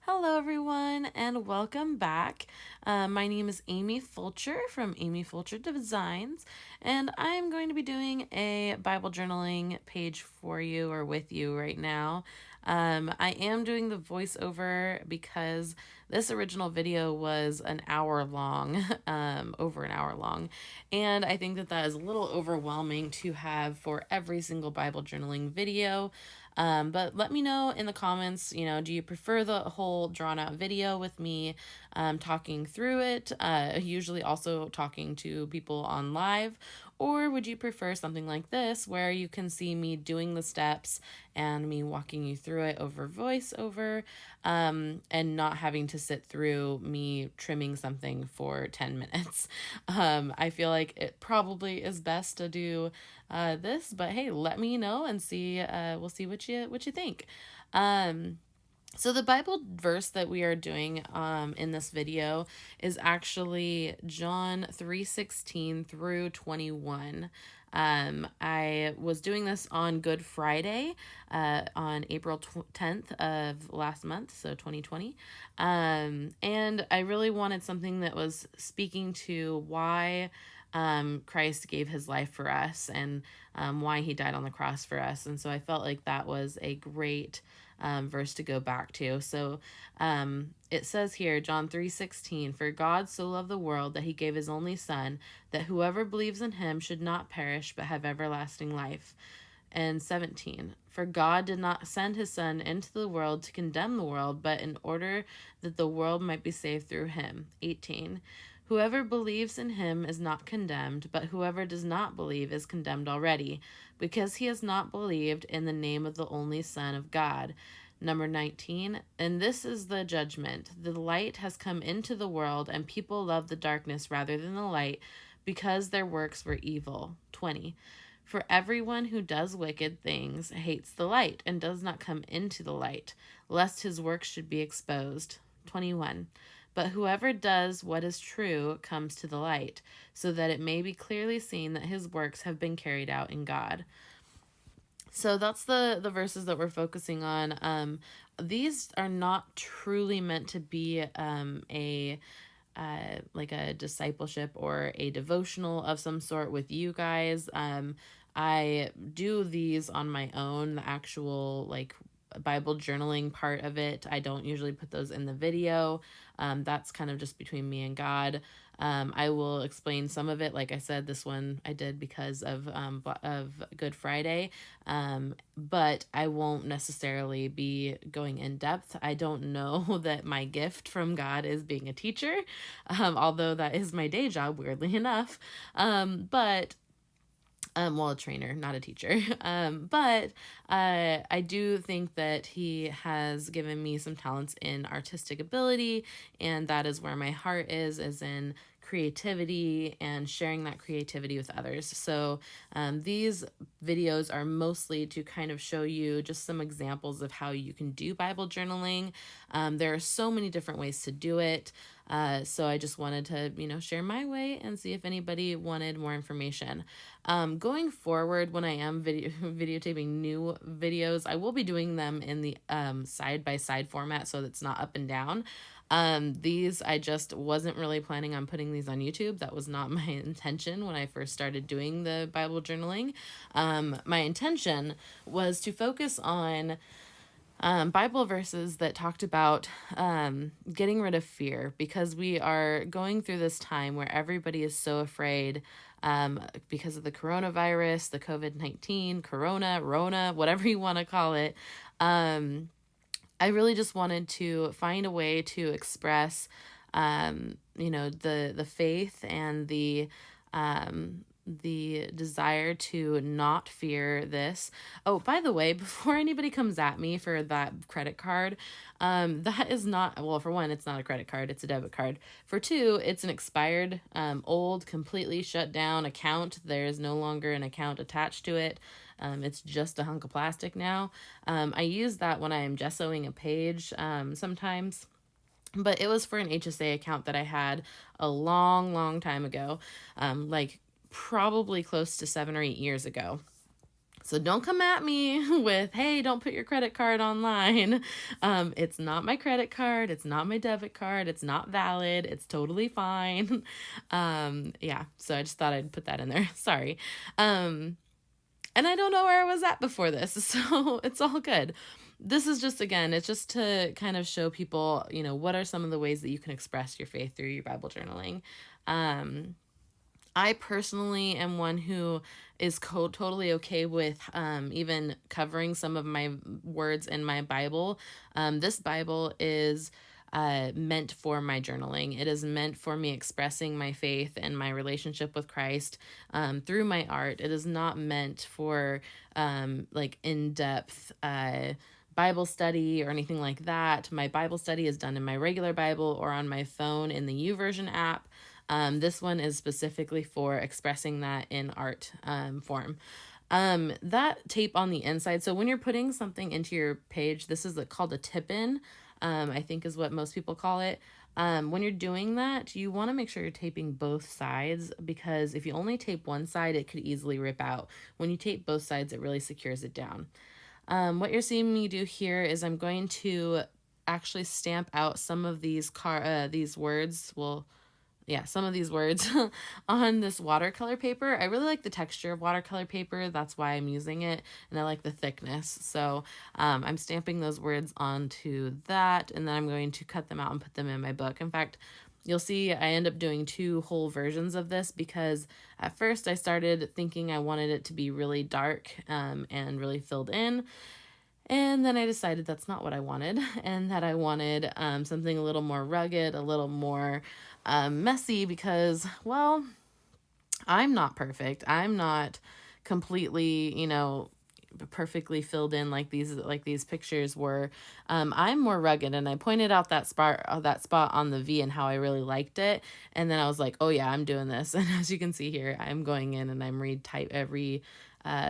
Hello, everyone, and welcome back. My name is Amy Fulcher from Amy Fulcher Designs, and I'm going to be doing a Bible journaling page for you or with you right now. I am doing the voiceover because this original video was an hour long, over an hour long, and I think that is a little overwhelming to have for every single Bible journaling video. But let me know in the comments, do you prefer the whole drawn out video with me talking through it, usually also talking to people on live, or would you prefer something like this where you can see me doing the steps and me walking you through it over voiceover, and not having to sit through me trimming something for 10 minutes. I feel like it probably is best to do this, but hey, let me know and see. We'll see what you think. So the Bible verse that we are doing in this video is actually John 3:16 through 21. I was doing this on Good Friday on April 10th of last month, so 2020. And I really wanted something that was speaking to why Christ gave his life for us and why he died on the cross for us. And so I felt like that was a great verse to go back to. So it says here, John 3:16, "For God so loved the world that he gave his only Son, that whoever believes in him should not perish but have everlasting life." And 17, "For God did not send his Son into the world to condemn the world, but in order that the world might be saved through him." 18, "Whoever believes in him is not condemned, but whoever does not believe is condemned already, because he has not believed in the name of the only Son of God." Number 19, "And this is the judgment. The light has come into the world, and people love the darkness rather than the light, because their works were evil." 20, "For everyone who does wicked things hates the light and does not come into the light, lest his works should be exposed." 21, "But whoever does what is true comes to the light, so that it may be clearly seen that his works have been carried out in God." So that's the verses that we're focusing on. These are not truly meant to be a like a discipleship or a devotional of some sort with you guys. I do these on my own, the actual like Bible journaling part of it. I don't usually put those in the video. That's kind of just between me and God. I will explain some of it. Like I said, this one I did because of Good Friday, but I won't necessarily be going in depth. I don't know that my gift from God is being a teacher, although that is my day job, weirdly enough. But well, a trainer, not a teacher. But I do think that he has given me some talents in artistic ability, and that is where my heart is in creativity and sharing that creativity with others. So these videos are mostly to kind of show you just some examples of how you can do Bible journaling. There are so many different ways to do it. So I just wanted to, share my way and see if anybody wanted more information. Going forward, when I am videotaping new videos, I will be doing them in the side-by-side format so that's not up and down. These, I just wasn't really planning on putting these on YouTube. That was not my intention when I first started doing the Bible journaling. My intention was to focus on Bible verses that talked about getting rid of fear, because we are going through this time where everybody is so afraid because of the coronavirus, the COVID-19, Rona, whatever you want to call it. I really just wanted to find a way to express, the faith and the desire to not fear this. Oh, by the way, before anybody comes at me for that credit card, that is not, well, for one, it's not a credit card, it's a debit card. For two, it's an expired, old, completely shut down account. There is no longer an account attached to it. It's just a hunk of plastic now. I use that when I am gessoing a page sometimes. But it was for an HSA account that I had a long, long time ago, like probably close to 7 or 8 years ago. So don't come at me with, hey, don't put your credit card online. It's not my credit card. It's not my debit card. It's not valid. It's totally fine. Yeah, so I just thought I'd put that in there. Sorry. And I don't know where I was at before this, so it's all good. This is just, again, it's just to kind of show people, what are some of the ways that you can express your faith through your Bible journaling. I personally am one who is totally okay with even covering some of my words in my Bible. This Bible is meant for my journaling. It is meant for me expressing my faith and my relationship with Christ through my art. It is not meant for like in-depth Bible study or anything like that. My Bible study is done in my regular Bible or on my phone in the YouVersion app. This one is specifically for expressing that in art form. That tape on the inside, so when you're putting something into your page, this is called a tip-in, I think is what most people call it. When you're doing that, you want to make sure you're taping both sides, because if you only tape one side, it could easily rip out. When you tape both sides, it really secures it down. What you're seeing me do here is I'm going to actually stamp out some of these words. Some of these words on this watercolor paper. I really like the texture of watercolor paper. That's why I'm using it. And I like the thickness. So I'm stamping those words onto that. And then I'm going to cut them out and put them in my book. In fact, you'll see I end up doing 2 whole versions of this, because at first I started thinking I wanted it to be really dark and really filled in. And then I decided that's not what I wanted, and that I wanted something a little more rugged, a little more messy, because, well, I'm not perfect. I'm not completely, perfectly filled in like these pictures were. I'm more rugged, and I pointed out that spot on the V and how I really liked it. And then I was like, oh yeah, I'm doing this. And as you can see here, I'm going in and I'm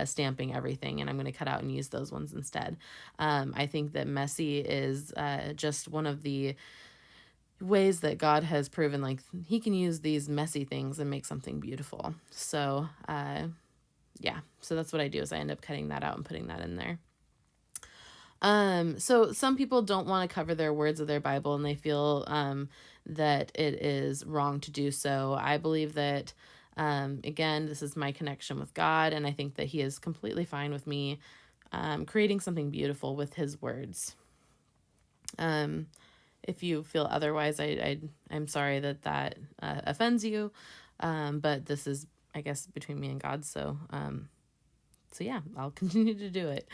stamping everything, and I'm going to cut out and use those ones instead. I think that messy is just one of the ways that God has proven like he can use these messy things and make something beautiful. So so that's what I do, is I end up cutting that out and putting that in there. So some people don't want to cover their words of their Bible, and they feel that it is wrong to do so. I believe that again, this is my connection with God, and I think that he is completely fine with me creating something beautiful with his words. If you feel otherwise, I'm sorry that offends you, but this is, I guess, between me and God, so yeah, I'll continue to do it.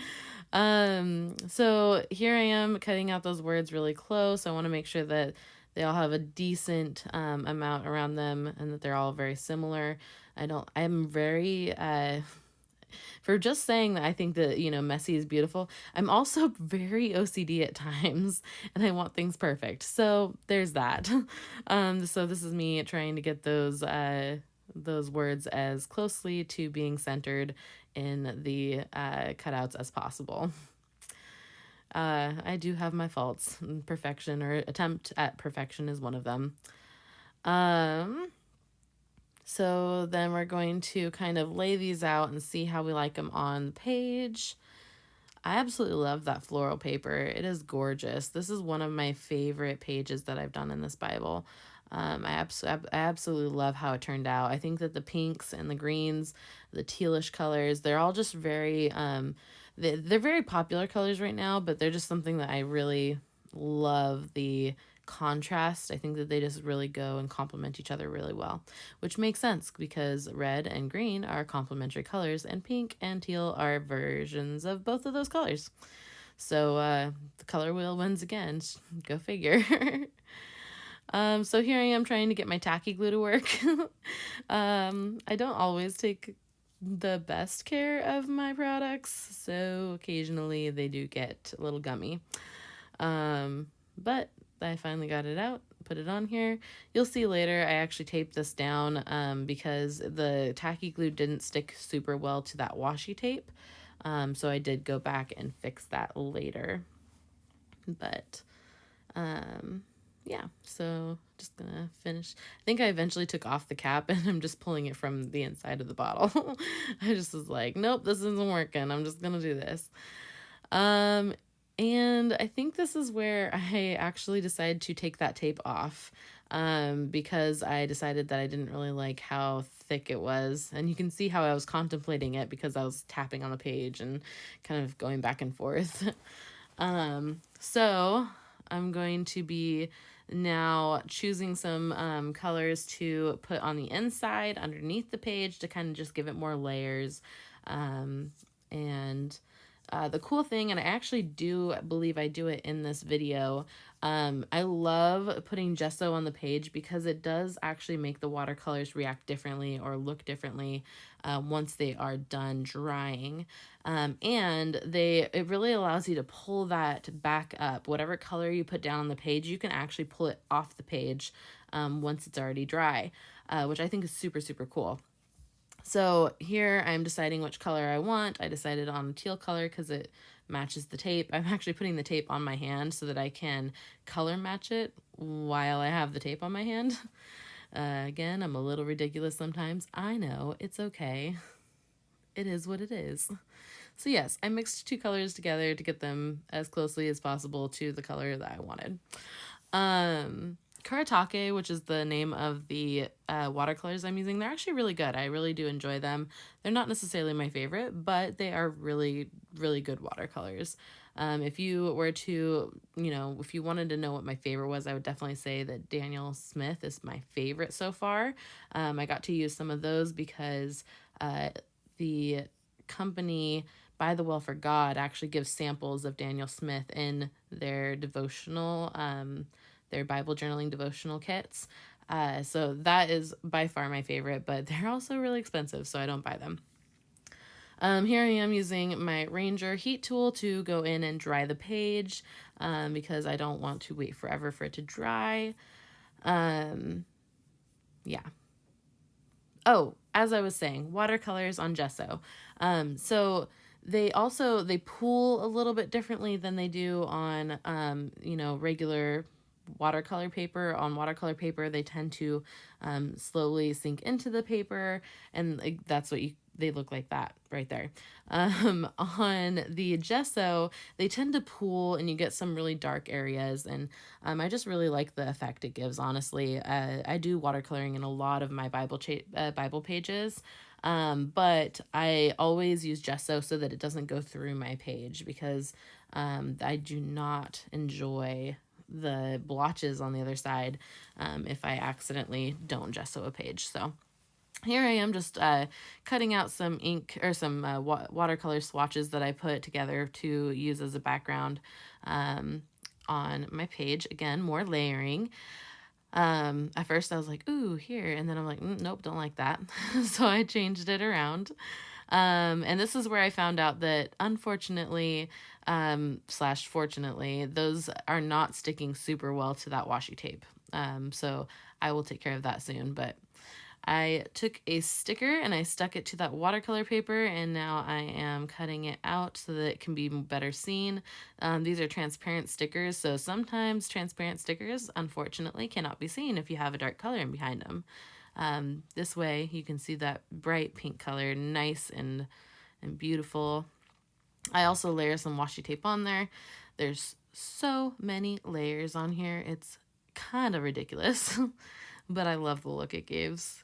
So here I am cutting out those words really close. I want to make sure that they all have a decent amount around them, and that they're all very similar. I'm very for just saying that I think that, messy is beautiful. I'm also very OCD at times, and I want things perfect. So there's that. So this is me trying to get those words as closely to being centered in the cutouts as possible. I do have my faults. Perfection, or attempt at perfection, is one of them. So then we're going to kind of lay these out and see how we like them on the page. I absolutely love that floral paper. It is gorgeous. This is one of my favorite pages that I've done in this Bible. I absolutely love how it turned out. I think that the pinks and the greens, the tealish colors, they're all just very, they're very popular colors right now, but they're just something that I really love the contrast. I think that they just really go and complement each other really well, which makes sense because red and green are complementary colors, and pink and teal are versions of both of those colors. So the color wheel wins again. Go figure. So here I am trying to get my tacky glue to work. I don't always take the best care of my products, so occasionally they do get a little gummy. But I finally got it out, put it on here. You'll see later I actually taped this down because the tacky glue didn't stick super well to that washi tape. So I did go back and fix that later. But yeah, so just gonna finish. I think I eventually took off the cap and I'm just pulling it from the inside of the bottle. I just was like, nope, this isn't working. I'm just gonna do this. Um, and I think this is where I actually decided to take that tape off, because I decided that I didn't really like how thick it was. And you can see how I was contemplating it because I was tapping on the page and kind of going back and forth. So I'm going to be now choosing some colors to put on the inside underneath the page to kind of just give it more layers. And the cool thing, and I actually do believe I do it in this video, I love putting gesso on the page because it does actually make the watercolors react differently or look differently once they are done drying. And it really allows you to pull that back up. Whatever color you put down on the page, you can actually pull it off the page once it's already dry, which I think is super, super cool. So here I'm deciding which color I want. I decided on a teal color because it matches the tape. I'm actually putting the tape on my hand so that I can color match it while I have the tape on my hand. Again, I'm a little ridiculous sometimes. I know, it's okay. It is what it is. So yes, I mixed two colors together to get them as closely as possible to the color that I wanted. Karatake, which is the name of the watercolors I'm using, they're actually really good. I really do enjoy them. They're not necessarily my favorite, but they are really, really good watercolors. If you were to, if you wanted to know what my favorite was, I would definitely say that Daniel Smith is my favorite so far. I got to use some of those because the company By the Well for God actually gives samples of Daniel Smith in their devotional, their Bible journaling devotional kits. So that is by far my favorite, but they're also really expensive, so I don't buy them. Here I am using my Ranger heat tool to go in and dry the page because I don't want to wait forever for it to dry. Yeah. Oh, as I was saying, watercolors on gesso. So they pool a little bit differently than they do on regular watercolor paper. On watercolor paper, they tend to slowly sink into the paper, and that's what they look like that right there. On the gesso, they tend to pool and you get some really dark areas, and I just really like the effect it gives, honestly. I do watercoloring in a lot of my Bible pages, but I always use gesso so that it doesn't go through my page because I do not enjoy the blotches on the other side if I accidentally don't gesso a page. So here I am just cutting out some ink or some watercolor swatches that I put together to use as a background on my page. Again, more layering. At first I was like, ooh, here. And then I'm like, nope, don't like that. So I changed it around. And this is where I found out that unfortunately, slash fortunately, those are not sticking super well to that washi tape. So I will take care of that soon, but I took a sticker and I stuck it to that watercolor paper, and now I am cutting it out so that it can be better seen. These are transparent stickers, so sometimes transparent stickers, unfortunately, cannot be seen if you have a dark color in behind them. This way you can see that bright pink color, nice and beautiful. I also layer some washi tape on there. There's so many layers on here. It's kind of ridiculous, but I love the look it gives.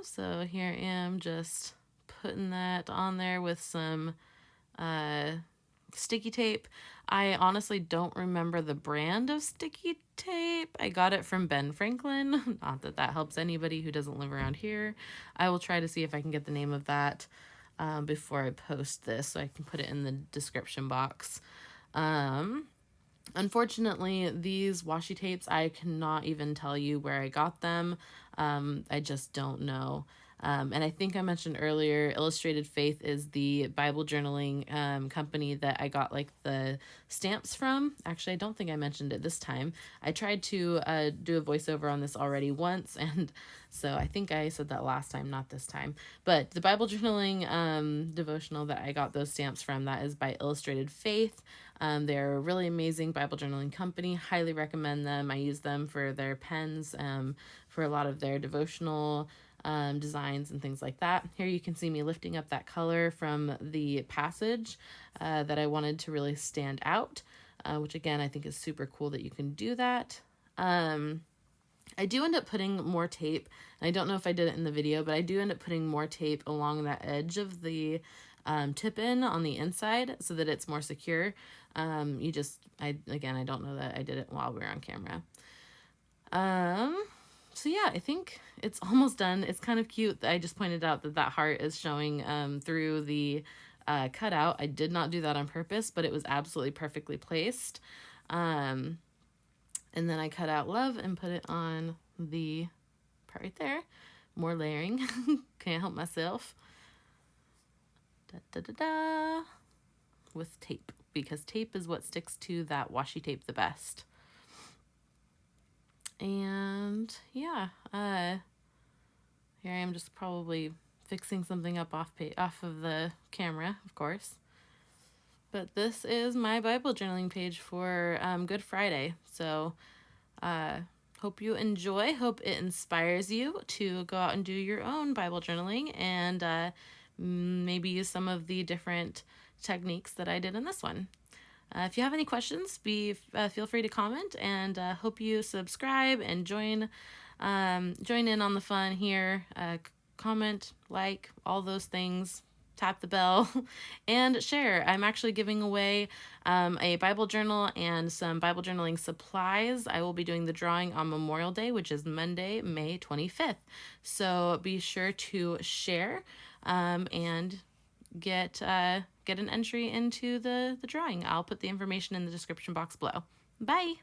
So here I am just putting that on there with some sticky tape. I honestly don't remember the brand of sticky tape. I got it from Ben Franklin. Not that that helps anybody who doesn't live around here. I will try to see if I can get the name of that before I post this so I can put it in the description box. Unfortunately, these washi tapes, I cannot even tell you where I got them. I just don't know. And I think I mentioned earlier, Illustrated Faith is the Bible journaling company that I got like the stamps from. Actually, I don't think I mentioned it this time. I tried to do a voiceover on this already once, and so I think I said that last time, not this time. But the Bible journaling devotional that I got those stamps from, that is by Illustrated Faith. They're a really amazing Bible journaling company. Highly recommend them. I use them for their pens, for a lot of their devotional designs and things like that. Here you can see me lifting up that color from the passage that I wanted to really stand out, which again, I think is super cool that you can do that. I do end up putting more tape. I don't know if I did it in the video, but I do end up putting more tape along that edge of the tip-in on the inside so that it's more secure. I don't know that I did it while we were on camera. So yeah, I think it's almost done. It's kind of cute. I just pointed out that heart is showing through the cutout. I did not do that on purpose, but it was absolutely perfectly placed. And then I cut out love and put it on the part right there. More layering. Can't help myself. Da, da, da, da. With tape, because tape is what sticks to that washi tape the best. And yeah, here I am just probably fixing something up off of the camera, of course. But this is my Bible journaling page for Good Friday. So hope you enjoy. Hope it inspires you to go out and do your own Bible journaling and maybe use some of the different techniques that I did in this one. If you have any questions, feel free to comment, and hope you subscribe and join in on the fun here. Comment, like, all those things. Tap the bell and share. I'm actually giving away a Bible journal and some Bible journaling supplies. I will be doing the drawing on Memorial Day, which is Monday, May 25th. So be sure to share and get an entry into the drawing. I'll put the information in the description box below. Bye!